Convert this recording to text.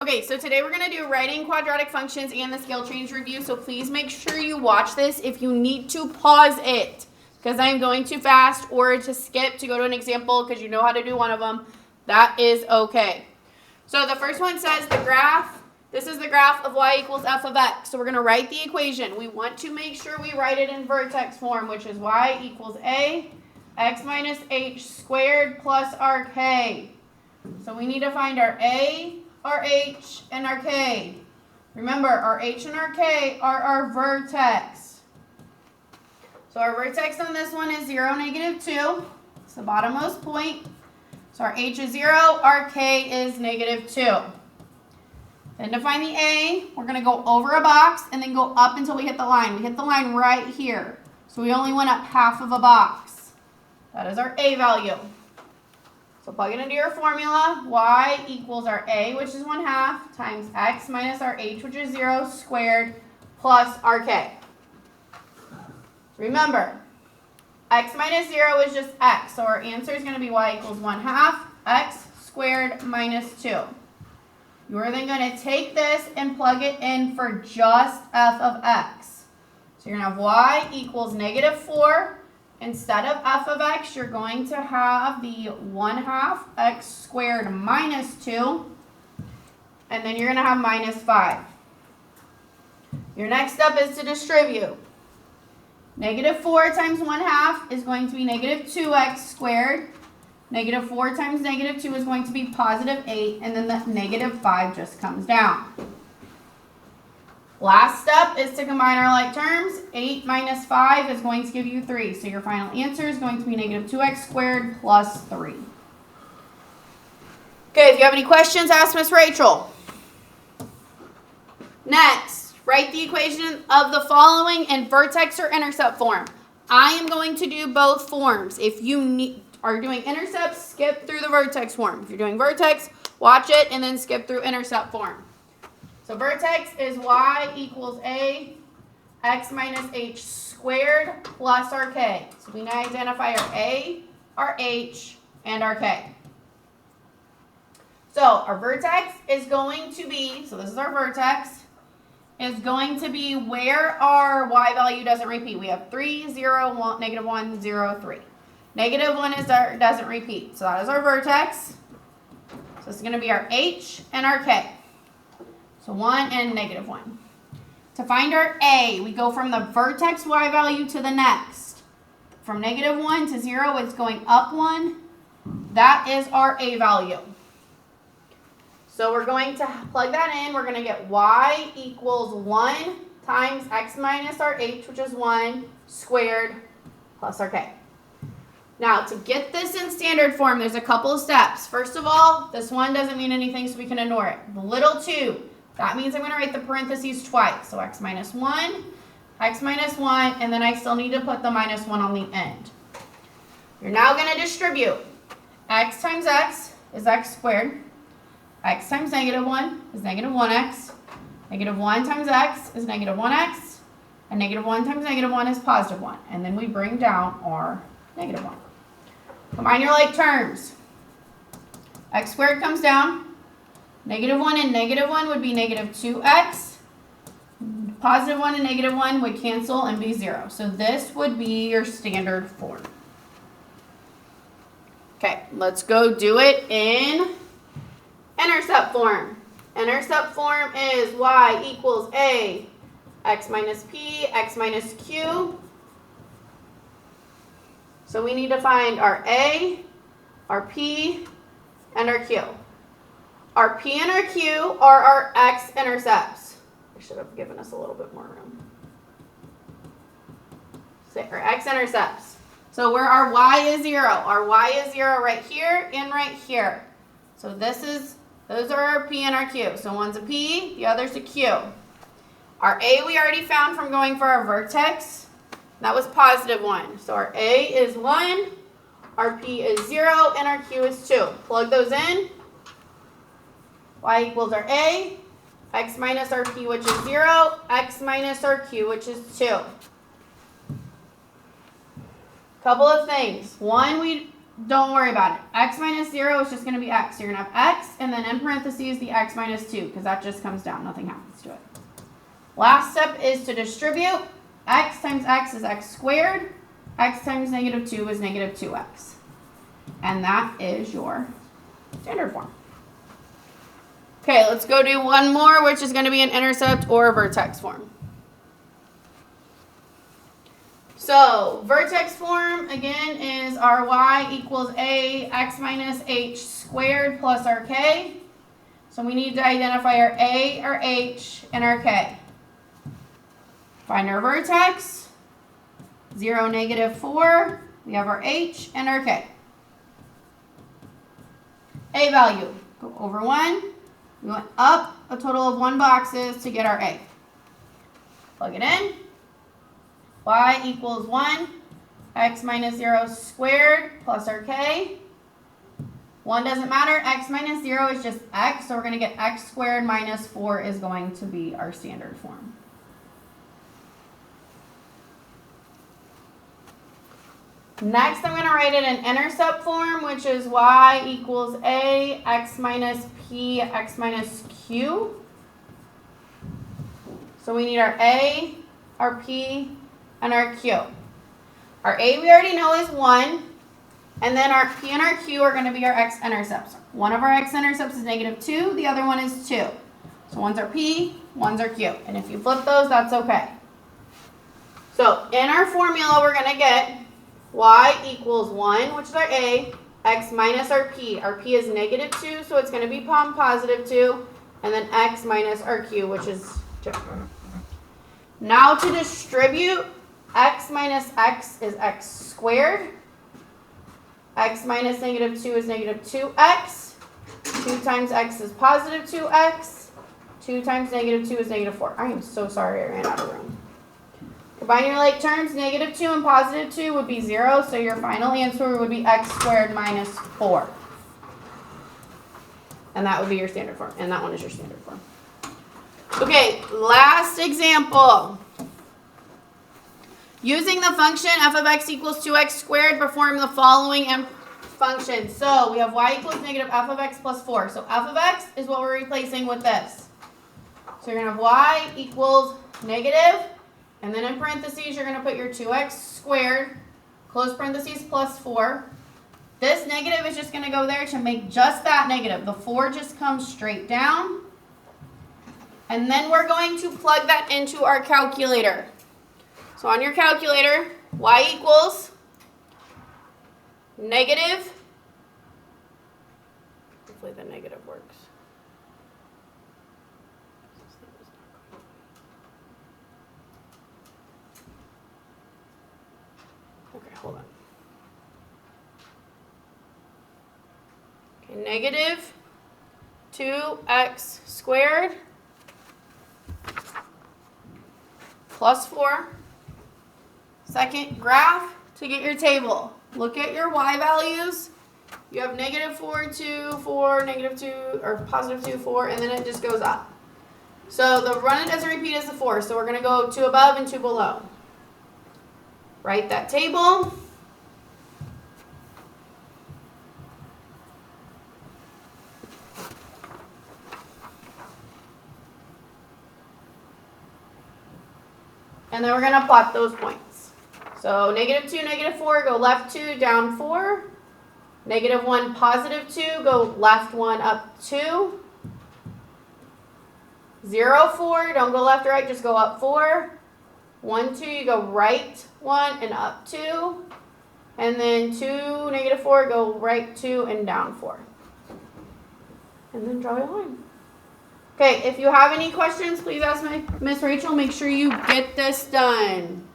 Okay, so today we're going to do writing quadratic functions and the scale change review, so please make sure you watch this. If you need to, pause it, because I'm going too fast, or to skip to go to an example because you know how to do one of them, that is okay. So the first one says the graph, this is the graph of y equals f of x. So we're going to write the equation. We want to make sure we write it in vertex form, which is y equals a x minus h squared plus our k. So we need to find our a, our h, and our k. Remember, our h and our k are our vertex. So our vertex on this one is 0, negative 2. It's the bottommost point. So our h is 0, our k is negative 2. Then to find the a, we're going to go over a box and then go up until we hit the line. We hit the line right here. So we only went up half of a box. That is our a value. So plug it into your formula. Y equals our a, which is 1/2, times x minus our h, which is 0, squared, plus our k. Remember, x minus 0 is just x. So our answer is going to be y equals 1/2 x squared minus 2. You are then going to take this and plug it in for just f of x. So you're going to have y equals negative 4. Instead of f of x, you're going to have the 1/2 x squared minus 2. And then you're going to have minus 5. Your next step is to distribute. Negative 4 times 1/2 is going to be negative 2x squared. Negative 4 times negative 2 is going to be positive 8. And then the negative 5 just comes down. Last step is to combine our like terms. 8 minus 5 is going to give you 3. So your final answer is going to be negative 2x squared plus 3. Okay, if you have any questions, ask Miss Rachel. Next, write the equation of the following in vertex or intercept form. I am going to do both forms. If you are doing intercept, skip through the vertex form. If you're doing vertex, watch it and then skip through intercept form. So vertex is y equals a x minus h squared plus our k. So we now identify our a, our h, and our k. So our vertex is going to be, so this is our vertex, is going to be where our y value doesn't repeat. We have 3, 0, 1, negative 1, 0, 3. Negative 1 is our doesn't repeat. So that is our vertex. So it's going to be our h and our k. So 1 and negative 1. To find our a, we go from the vertex y value to the next. From negative 1 to 0, it's going up 1. That is our a value. So we're going to plug that in. We're going to get y equals 1 times x minus our h, which is 1, squared, plus our k. Now, to get this in standard form, there's a couple of steps. First of all, this 1 doesn't mean anything, so we can ignore it. The little 2. That means I'm going to write the parentheses twice. So x minus 1, and then I still need to put the minus 1 on the end. You're now going to distribute. X times x is x squared. X times negative 1 is negative 1x. Negative 1 times x is negative 1x. And negative 1 times negative 1 is positive 1. And then we bring down our negative 1. Combine your like terms. X squared comes down. Negative 1 and negative 1 would be negative 2x. Positive 1 and negative 1 would cancel and be 0. So this would be your standard form. Okay, let's go do it in intercept form. Intercept form is y equals a x minus p, x minus q. So we need to find our a, our p, and our q. Our p and our q are our x-intercepts. I should have given us a little bit more room. So our x-intercepts. So where our y is 0. Our y is 0 right here and right here. So those are our p and our q. So one's a p, the other's a q. Our a we already found from going for our vertex. That was positive 1. So our a is 1, our p is 0, and our q is 2. Plug those in. Y equals our a, x minus our p, which is 0, x minus our q, which is 2. Couple of things. One, we don't worry about it. X minus 0 is just going to be x. So you're going to have x, and then in parentheses the x minus 2, because that just comes down. Nothing happens to it. Last step is to distribute. X times x is x squared. X times negative 2 is negative 2x. And that is your standard form. Okay, let's go do one more, which is going to be an intercept or a vertex form. So, vertex form, again, is our y equals a x minus h squared plus our k. So we need to identify our a, our h, and our k. Find our vertex, 0, negative 4. We have our h and our k. A value, go over 1. We went up a total of 1 boxes to get our a. Plug it in. Y equals 1, x minus 0 squared plus our k. 1 doesn't matter. X minus 0 is just x, so we're going to get x squared minus 4 is going to be our standard form. Next, I'm going to write it in intercept form, which is y equals a, x minus p, x minus q. So we need our a, our p, and our q. Our a we already know is 1, and then our p and our q are going to be our x-intercepts. One of our x-intercepts is negative 2, the other one is 2. So one's our p, one's our q. And if you flip those, that's okay. So in our formula, we're going to get y equals 1, which is our a, x minus our p. Our p is negative 2, so it's going to be positive 2, and then x minus our q, which is 2. Now to distribute, x minus x is x squared. X minus negative 2 is negative 2x. 2 times x is positive 2x. 2 times negative 2 is negative 4. I am so sorry I ran out of room. Combine your like terms, negative 2 and positive 2 would be 0, so your final answer would be x squared minus 4. And that would be your standard form. And that one is your standard form. Okay, last example. Using the function f of x equals 2x squared, perform the following functions. So we have y equals negative f of x plus 4. So f of x is what we're replacing with this. So you're going to have y equals negative, and then in parentheses you're going to put your 2x squared, close parentheses, plus 4. This negative is just going to go there to make just that negative. The 4 just comes straight down. And then we're going to plug that into our calculator. So on your calculator, y equals negative, hopefully the negative works. Okay, hold on. Okay, negative 2x squared plus 4. Second graph to get your table. Look at your y values. You have negative 4, 2, 4, negative 2, or positive 2, 4, and then it just goes up. So the run it doesn't repeat as the 4, so we're going to go 2 above and 2 below. Write that table. And then we're going to plot those points. So negative 2, negative 4, go left 2, down 4. Negative 1, positive 2, go left 1, up 2. 0, 4, don't go left or right, just go up 4. 1, 2, you go right 1 and up 2. And then 2, negative 4, go right 2 and down 4. And then draw a line. Okay, if you have any questions, please ask Miss Rachel. Make sure you get this done.